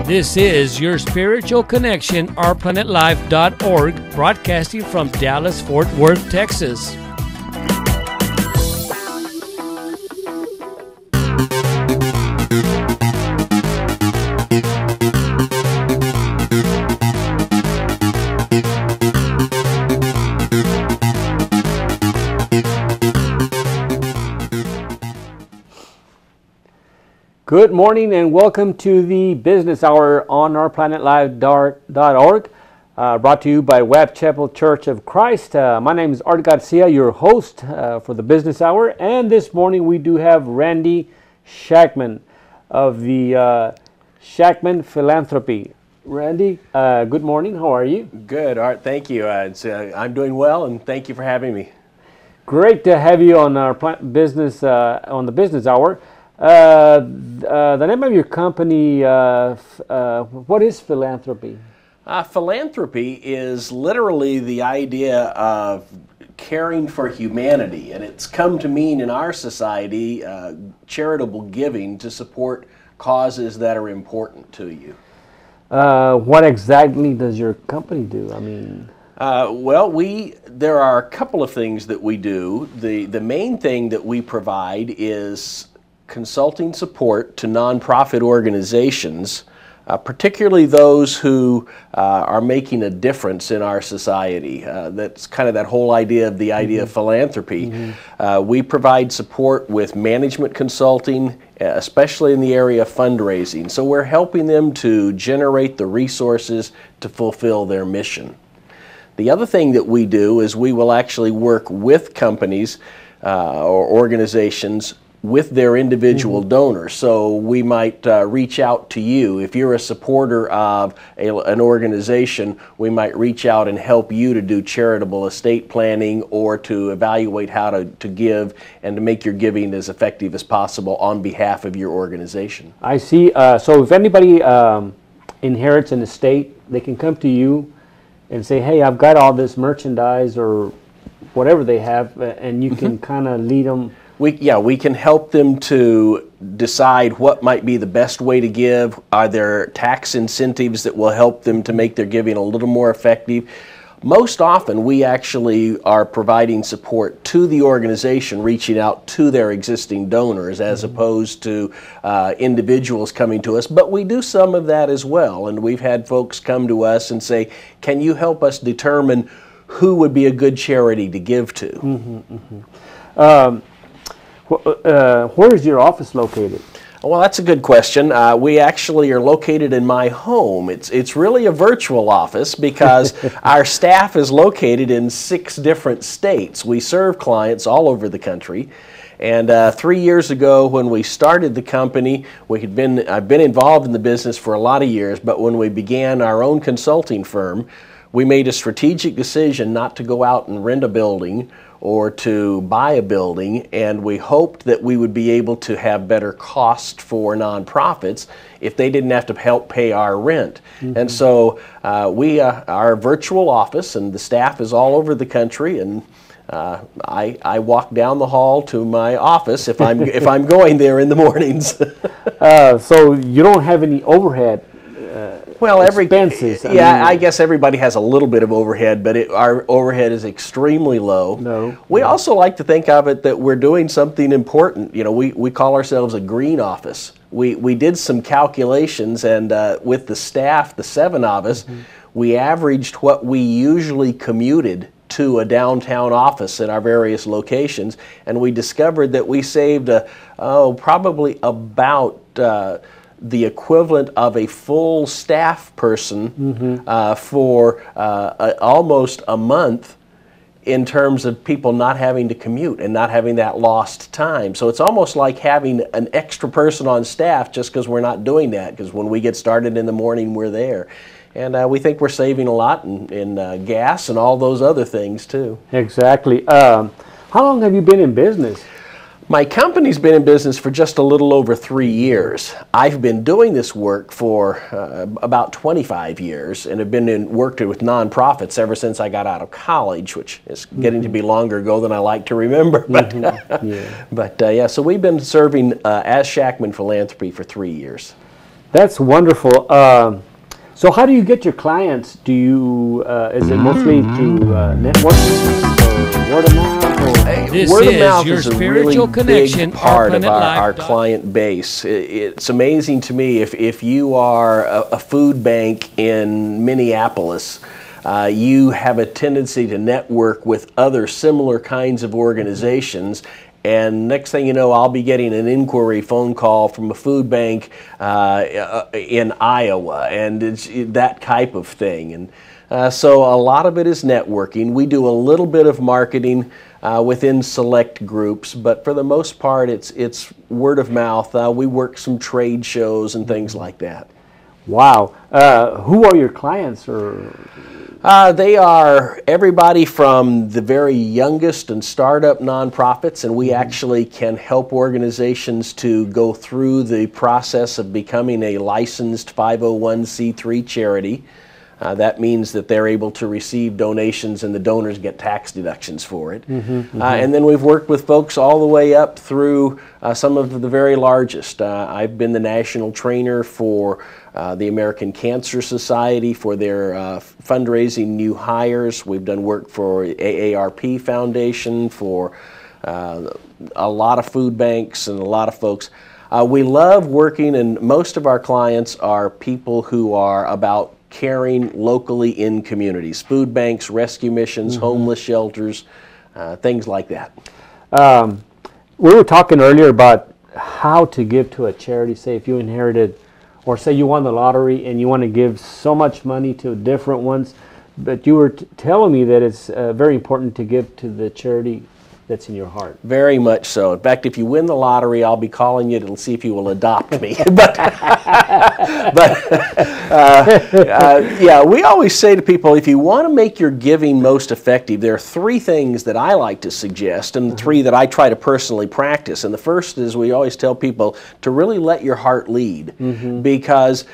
This is your spiritual connection, ourplanetlife.org, broadcasting from Dallas, Fort Worth, Texas. Good morning and welcome to the Business Hour on ourplanetlife.org, brought to you by Webb Chapel Church of Christ. My name is Art Garcia, your host for the Business Hour, and this morning we do have Randy Schackmann of the Schackmann Philanthropy. Randy, good morning. How are you? Good, Art. Thank you. I'm doing well, and thank you for having me. Great to have you on our business on the Business Hour. The name of your company, what is philanthropy? Philanthropy is literally the idea of caring for humanity, and it's come to mean in our society charitable giving to support causes that are important to you. What exactly does your company do? I mean... there are a couple of things that we do. The main thing that we provide is consulting support to nonprofit organizations, particularly those who are making a difference in our society. That's kind of that whole idea of the idea of philanthropy. We provide support with management consulting, especially in the area of fundraising. So we're helping them to generate the resources to fulfill their mission. The other thing that we do is we will actually work with companies or organizations with their individual donors. So we might reach out to you. If you're a supporter of an organization, we might reach out and help you to do charitable estate planning or to evaluate how to give and to make your giving as effective as possible on behalf of your organization. I see. So if anybody inherits an estate, they can come to you and say, hey, I've got all this merchandise or whatever they have, and you can kind of lead them. We can help them to decide what might be the best way to give. Are there tax incentives that will help them to make their giving a little more effective? Most often, we actually are providing support to the organization, reaching out to their existing donors as opposed to individuals coming to us. But we do some of that as well, and we've had folks come to us and say, can you help us determine who would be a good charity to give to? Where is your office located? Well, that's a good question. We actually are located in my home. It's really a virtual office because our staff is located in 6 different states. We serve clients all over the country. And 3 years ago, when we started the company, I've been involved in the business for a lot of years, but when we began our own consulting firm, we made a strategic decision not to go out and rent a building or to buy a building, and we hoped that we would be able to have better cost for nonprofits if they didn't have to help pay our rent. And so our virtual office, and the staff is all over the country, and I walk down the hall to my office if I'm going there in the mornings. So you don't have any overhead expenses. I guess everybody has a little bit of overhead, but our overhead is extremely low. We also like to think of it that we're doing something important. You know, we call ourselves a green office. We did some calculations, and with the staff, the 7 of us, we averaged what we usually commuted to a downtown office at our various locations, and we discovered that we saved probably about the equivalent of a full staff person for almost a month in terms of people not having to commute and not having that lost time. So it's almost like having an extra person on staff just because we're not doing that, because when we get started in the morning, we're there. And we think we're saving a lot in gas and all those other things too. Exactly. How long have you been in business? My company's been in business for just a little over 3 years. I've been doing this work for about 25 years and have worked with nonprofits ever since I got out of college, which is getting to be longer ago than I like to remember. But, so we've been serving as Schackmann Philanthropy for 3 years. That's wonderful. So how do you get your clients? Do you is it mostly through networking or word of mouth? Or? This Word of is mouth your is a spiritual really connection, big part of Planet our Life. client base. It's amazing to me if you are a food bank in Minneapolis, you have a tendency to network with other similar kinds of organizations. And next thing you know, I'll be getting an inquiry phone call from a food bank in Iowa, and it's that type of thing. And so a lot of it is networking. We do a little bit of marketing within select groups, but for the most part, it's word of mouth. We work some trade shows and things like that. Wow. Who are your clients? Or they are everybody from the very youngest and startup nonprofits, and we actually can help organizations to go through the process of becoming a licensed 501c3 charity. That means that they're able to receive donations and the donors get tax deductions for it. And then we've worked with folks all the way up through some of the very largest. I've been the national trainer for the American Cancer Society for their fundraising new hires. We've done work for AARP Foundation, for a lot of food banks and a lot of folks. We love working, and most of our clients are people who are about caring locally in communities, food banks, rescue missions, homeless shelters, things like that. we were talking earlier about how to give to a charity. Say if you inherited, or say you won the lottery and you want to give so much money to different ones, but you were telling me that it's very important to give to the charity that's in your heart. Very much so. In fact, if you win the lottery, I'll be calling you to see if you will adopt me. Yeah, we always say to people, if you want to make your giving most effective, there are three things that I like to suggest, and three that I try to personally practice. And the first is, we always tell people to really let your heart lead, because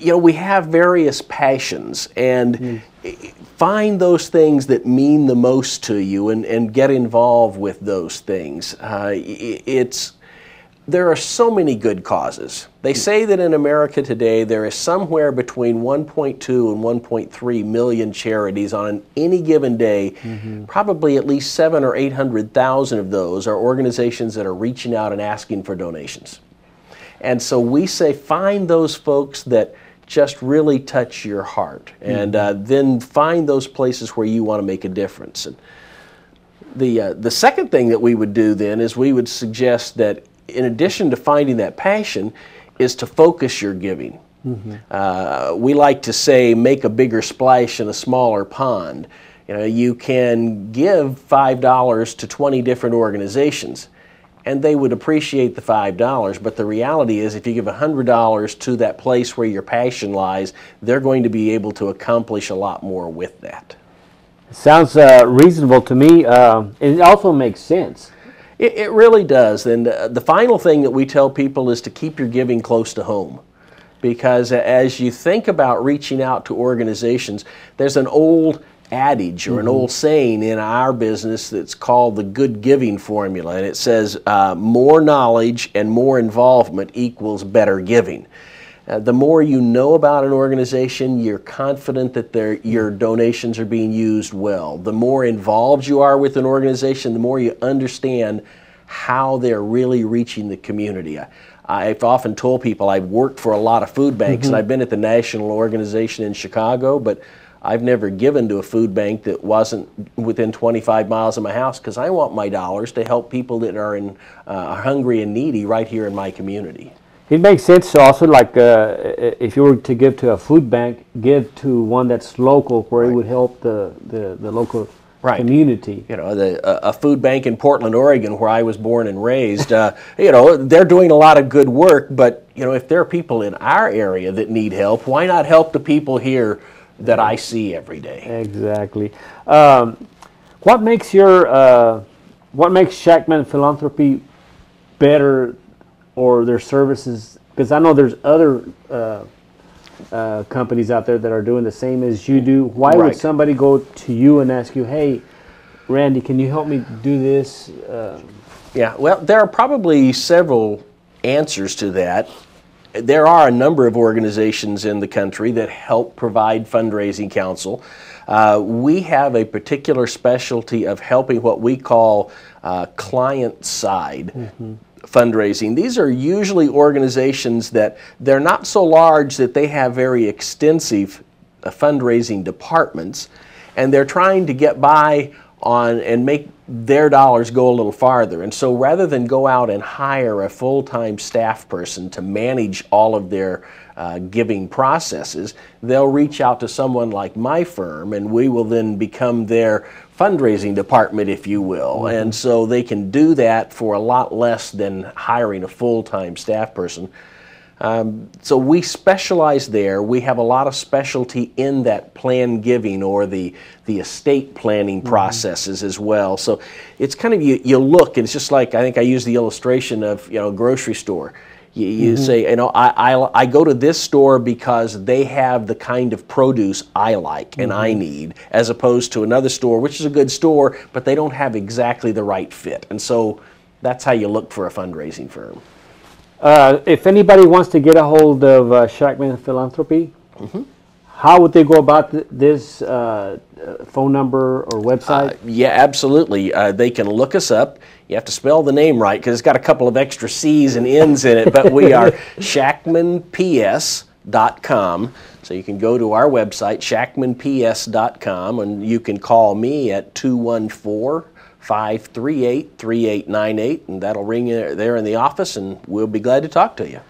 we have various passions, and find those things that mean the most to you and get involved with those things. There are so many good causes. They say that in America today there is somewhere between 1.2 and 1.3 million charities on any given day. Probably at least 700,000 or 800,000 of those are organizations that are reaching out and asking for donations. And so we say find those folks that just really touch your heart, and then find those places where you want to make a difference. And the second thing that we would do then is we would suggest that in addition to finding that passion is to focus your giving. We like to say make a bigger splash in a smaller pond. You can give $5 to 20 different organizations, and they would appreciate the $5, but the reality is if you give $100 to that place where your passion lies, they're going to be able to accomplish a lot more with that. Sounds reasonable to me. It also makes sense. It really does. And the final thing that we tell people is to keep your giving close to home. Because as you think about reaching out to organizations, there's an old adage or an old saying in our business that's called the good giving formula, and it says more knowledge and more involvement equals better giving. The more you know about an organization, you're confident that your donations are being used well. The more involved you are with an organization, the more you understand how they're really reaching the community. I've often told people I've worked for a lot of food banks, and I've been at the national organization in Chicago, but I've never given to a food bank that wasn't within 25 miles of my house, because I want my dollars to help people that are hungry and needy right here in my community. It makes sense to also, like, if you were to give to a food bank, give to one that's local, where it would help the local community. A food bank in Portland, Oregon, where I was born and raised, they're doing a lot of good work, but, if there are people in our area that need help, why not help the people here that I see every day? Exactly. What makes Schackmann Philanthropy better, or their services? Because I know there's other companies out there that are doing the same as you do. Why would somebody go to you and ask you, hey, Randy, can you help me do this? Yeah, well, there are probably several answers to that. there are a number of organizations in the country that help provide fundraising counsel. We have a particular specialty of helping what we call client side fundraising. These are usually organizations that they're not so large that they have very extensive fundraising departments, and they're trying to get by on and make their dollars go a little farther. And so rather than go out and hire a full-time staff person to manage all of their giving processes, they'll reach out to someone like my firm, and we will then become their fundraising department, if you will. And so they can do that for a lot less than hiring a full-time staff person. So we specialize there. We have a lot of specialty in that plan giving or the estate planning processes as well. So it's kind of, you look, and it's just like, I think I use the illustration of, a grocery store. You say, I go to this store because they have the kind of produce I like and I need, as opposed to another store, which is a good store, but they don't have exactly the right fit. And so that's how you look for a fundraising firm. If anybody wants to get a hold of Schackmann Philanthropy, how would they go about this phone number or website? Yeah, absolutely. They can look us up. You have to spell the name right because it's got a couple of extra C's and N's in it, but we are SchackmannPS.com. So you can go to our website, SchackmannPS.com, and you can call me at 214-538-3898, and that'll ring you there in the office, and we'll be glad to talk to you.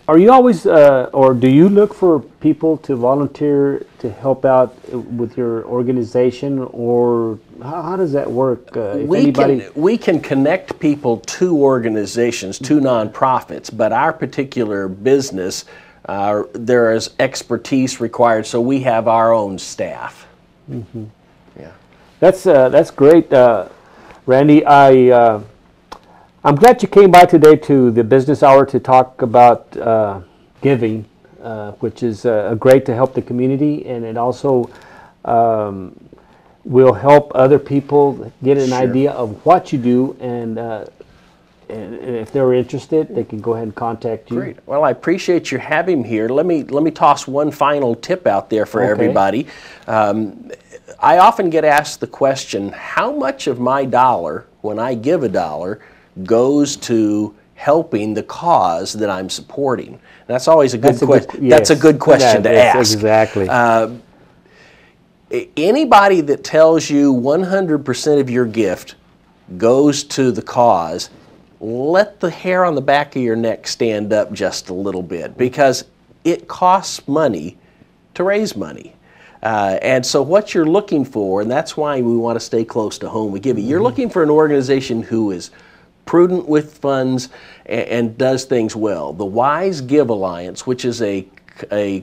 Are you always, or do you look for people to volunteer to help out with your organization, or how does that work? We can connect people to organizations, to nonprofits, but our particular business, there is expertise required, so we have our own staff. Yeah, that's great, Randy. I'm glad you came by today to the Business Hour to talk about giving, which is great to help the community, and it also will help other people get an idea of what you do, and if they're interested, they can go ahead and contact you. Great. Well, I appreciate you having me here. Let me toss one final tip out there for everybody. I often get asked the question, how much of my dollar, when I give a dollar, goes to helping the cause that I'm supporting? That's always a good question. That's a good question to ask. Exactly. Anybody that tells you 100% of your gift goes to the cause, let the hair on the back of your neck stand up just a little bit, because it costs money to raise money. And so what you're looking for, and that's why we want to stay close to home, you're looking for an organization who is prudent with funds and does things well. The Wise Give Alliance, which is a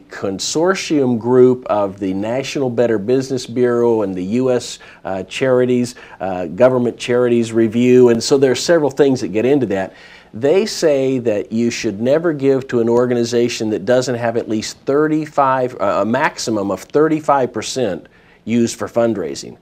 consortium group of the National Better Business Bureau and the U.S. Charities, Government Charities Review, and so there are several things that get into that. They say that you should never give to an organization that doesn't have at least a maximum of 35% used for fundraising.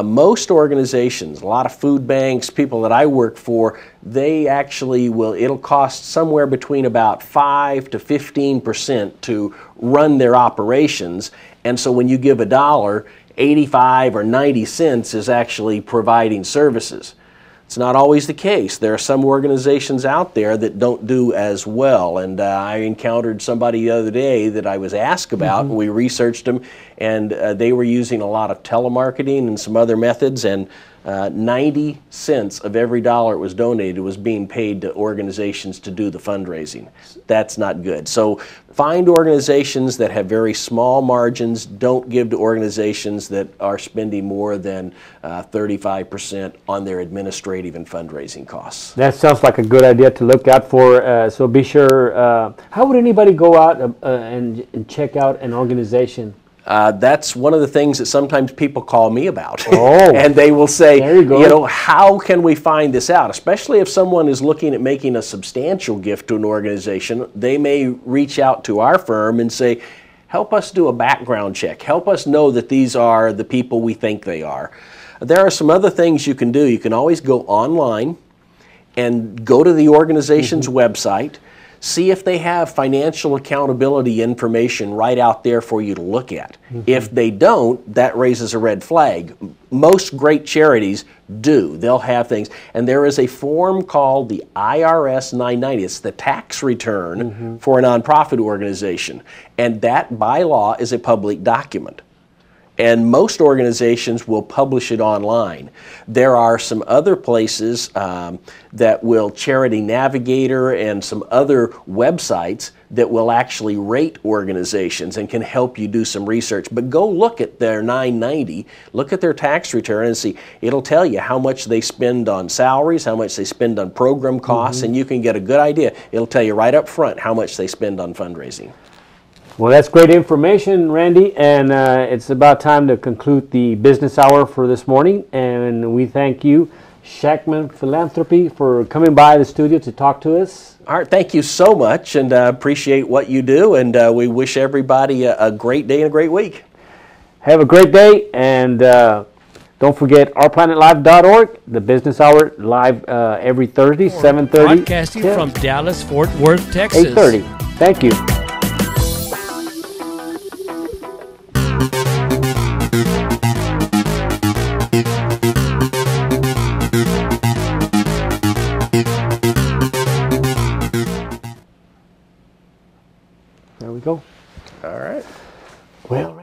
Most organizations, a lot of food banks, people that I work for, they actually it'll cost somewhere between about 5 to 15% to run their operations. And so when you give a dollar, 85 or 90 cents is actually providing services. It's not always the case. There are some organizations out there that don't do as well, and I encountered somebody the other day that I was asked about, and we researched them, and they were using a lot of telemarketing and some other methods, and 90 cents of every dollar that was donated was being paid to organizations to do the fundraising. That's not good. So find organizations that have very small margins. Don't give to organizations that are spending more than 35% on their administrative and fundraising costs. That sounds like a good idea to look out for. So be sure. How would anybody go out and check out an organization? That's one of the things that sometimes people call me about. Oh, and they will say, there you go. How can we find this out? Especially if someone is looking at making a substantial gift to an organization, they may reach out to our firm and say, help us do a background check. Help us know that these are the people we think they are. There are some other things you can do. You can always go online and go to the organization's website, See if they have financial accountability information right out there for you to look at. If they don't, that raises a red flag. Most great charities do. They'll have things. And there is a form called the IRS 990. It's the tax return for a nonprofit organization. And that by law is a public document. And most organizations will publish it online. There are some other places that will, Charity Navigator and some other websites that will actually rate organizations and can help you do some research. But go look at their 990, look at their tax return and see. It'll tell you how much they spend on salaries, how much they spend on program costs, and you can get a good idea. It'll tell you right up front how much they spend on fundraising. Well, that's great information, Randy, and it's about time to conclude the business hour for this morning. And we thank you, Schackmann Philanthropy, for coming by the studio to talk to us. All right, thank you so much, and appreciate what you do, and we wish everybody a great day and a great week. Have a great day, and don't forget ourplanetlive.org, the business hour live every Thursday, 7:30. Broadcasting from Dallas, Fort Worth, Texas. 8:30. Thank you. There we go. All right. Well.